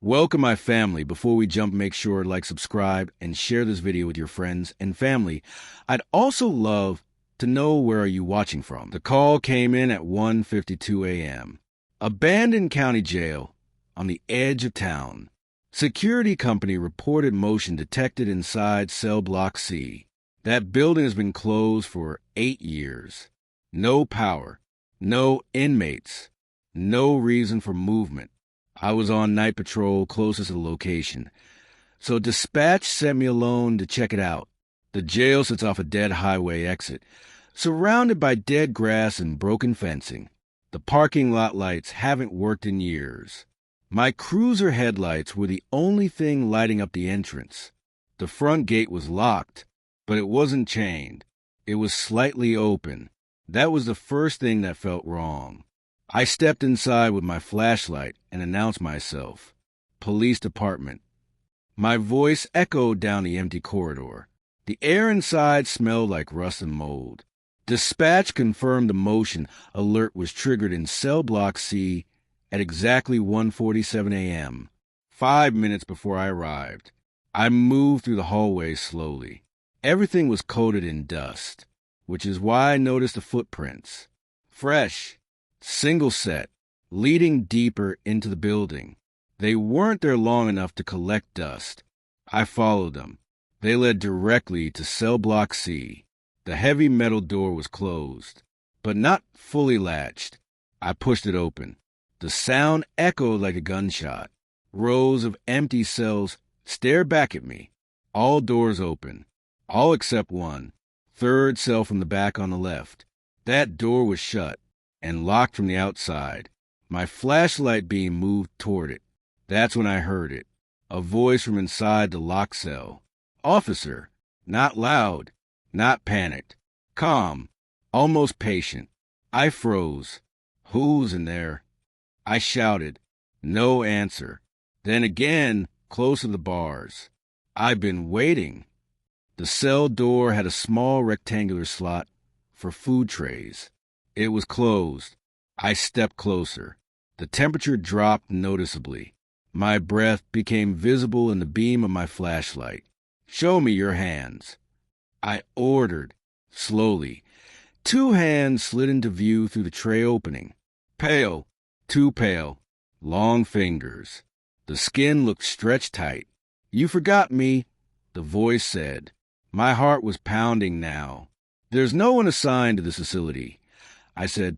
Welcome, my family. Before we jump, make sure to like, subscribe, and share this video with your friends and family. I'd also love to know where are you watching from. The call came in at 1:52 a.m. Abandoned county jail on the edge of town. Security company reported motion detected inside cell block C. That building has been closed for 8 years. No power, no inmates, no reason for movement. I was on night patrol closest to the location, so dispatch sent me alone to check it out. The jail sits off a dead highway exit, surrounded by dead grass and broken fencing. The parking lot lights haven't worked in years. My cruiser headlights were the only thing lighting up the entrance. The front gate was locked, but it wasn't chained. It was slightly open. That was the first thing that felt wrong. I stepped inside with my flashlight and announced myself. Police department. My voice echoed down the empty corridor. The air inside smelled like rust and mold. Dispatch confirmed the motion alert was triggered in cell block C at exactly 1:47 a.m., 5 minutes before I arrived. I moved through the hallway slowly. Everything was coated in dust, which is why I noticed the footprints. Fresh. Single set, leading deeper into the building. They weren't there long enough to collect dust. I followed them. They led directly to cell block C. The heavy metal door was closed, but not fully latched. I pushed it open. The sound echoed like a gunshot. Rows of empty cells stared back at me. All doors open. All except one. Third cell from the back on the left. That door was shut and locked from the outside. My flashlight beam moved toward it. That's when I heard it. A voice from inside the locked cell. Officer. Not loud. Not panicked. Calm. Almost patient. I froze. Who's in there? I shouted. No answer. Then again, close to the bars. I've been waiting. The cell door had a small rectangular slot for food trays. It was closed. I stepped closer. The temperature dropped noticeably. My breath became visible in the beam of my flashlight. Show me your hands. I ordered, slowly. 2 hands slid into view through the tray opening. Pale, too pale, long fingers. The skin looked stretched tight. You forgot me, the voice said. My heart was pounding now. There's no one assigned to this facility. I said,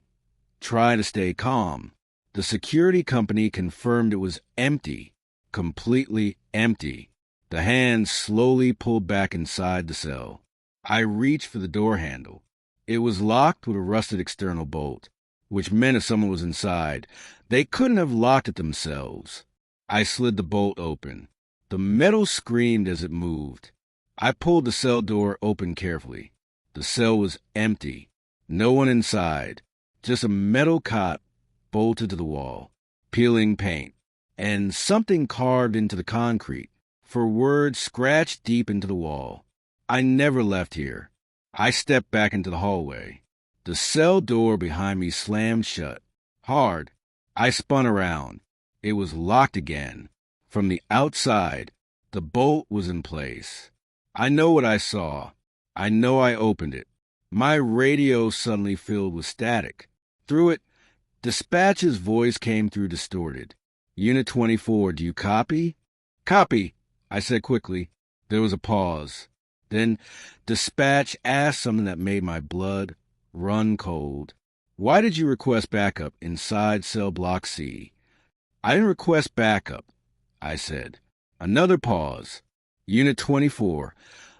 try to stay calm. The security company confirmed it was empty, completely empty. The hands slowly pulled back inside the cell. I reached for the door handle. It was locked with a rusted external bolt, which meant if someone was inside, they couldn't have locked it themselves. I slid the bolt open. The metal screamed as it moved. I pulled the cell door open carefully. The cell was empty. No one inside, just a metal cot bolted to the wall, peeling paint, and something carved into the concrete, for words scratched deep into the wall. I never left here. I stepped back into the hallway. The cell door behind me slammed shut, hard. I spun around. It was locked again. From the outside, the bolt was in place. I know what I saw. I know I opened it. My radio suddenly filled with static. Through it, dispatch's voice came through distorted. Unit 24, do you copy? Copy, I said quickly. There was a pause. Then dispatch asked something that made my blood run cold. Why did you request backup inside cell block C? I didn't request backup, I said. Another pause. Unit 24,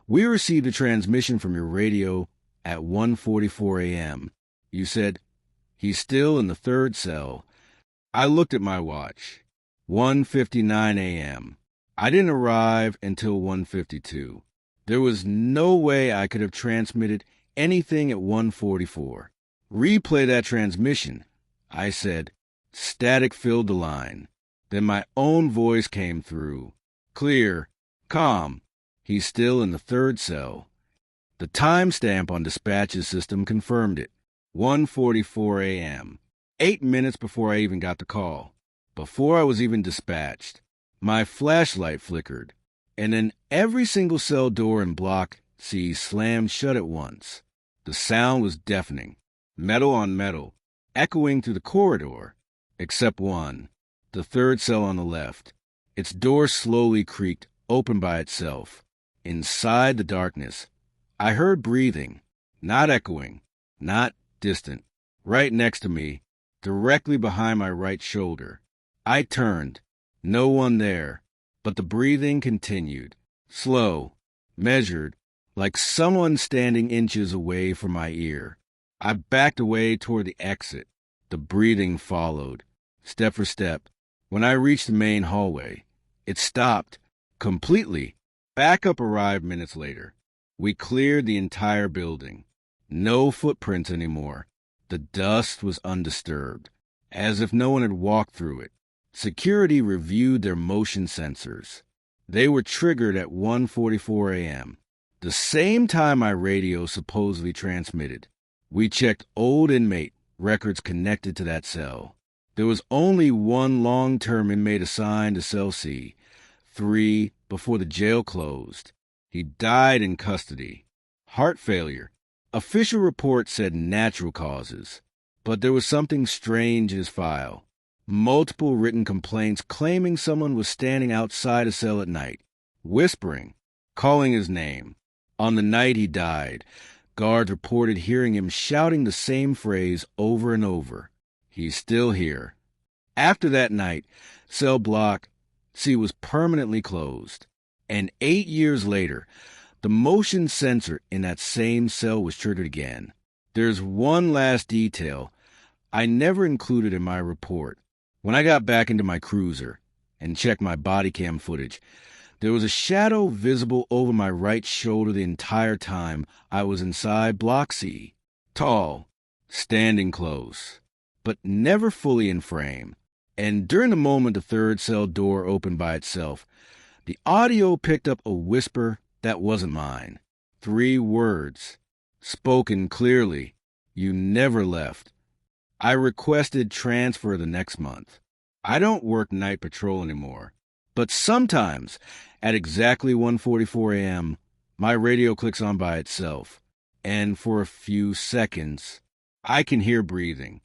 we received a transmission from your radio at 1:44 a.m. You said, he's still in the third cell. I looked at my watch. 1:59 a.m. I didn't arrive until 1:52. There was no way I could have transmitted anything at 1:44. Replay that transmission, I said. Static filled the line. Then my own voice came through. Clear, calm. He's still in the third cell. The timestamp on dispatch's system confirmed it. 1:44 a.m. 8 minutes before I even got the call. Before I was even dispatched. My flashlight flickered, and then every single cell door in Block C slammed shut at once. The sound was deafening, metal on metal, echoing through the corridor, except one, the third cell on the left. Its door slowly creaked open by itself. Inside the darkness, I heard breathing, not echoing, not distant, right next to me, directly behind my right shoulder. I turned. No one there, but the breathing continued, slow, measured, like someone standing inches away from my ear. I backed away toward the exit. The breathing followed, step for step. When I reached the main hallway, it stopped, completely. Backup arrived minutes later. We cleared the entire building. No footprints anymore. The dust was undisturbed, as if no one had walked through it. Security reviewed their motion sensors. They were triggered at 1:44 a.m., the same time my radio supposedly transmitted. We checked old inmate records connected to that cell. There was only one long-term inmate assigned to Cell C, 3 before the jail closed. He died in custody. Heart failure. Official reports said natural causes, but there was something strange in his file. Multiple written complaints claiming someone was standing outside a cell at night, whispering, calling his name. On the night he died, guards reported hearing him shouting the same phrase over and over. He's still here. After that night, cell Block C was permanently closed. And 8 years later, the motion sensor in that same cell was triggered again. There's one last detail I never included in my report. When I got back into my cruiser and checked my body cam footage, there was a shadow visible over my right shoulder the entire time I was inside Block C. Tall, standing close, but never fully in frame. And during the moment the third cell door opened by itself, the audio picked up a whisper that wasn't mine. 3 words, spoken clearly. You never left. I requested transfer the next month. I don't work night patrol anymore, but sometimes at exactly 1:44 a.m., my radio clicks on by itself, and for a few seconds, I can hear breathing.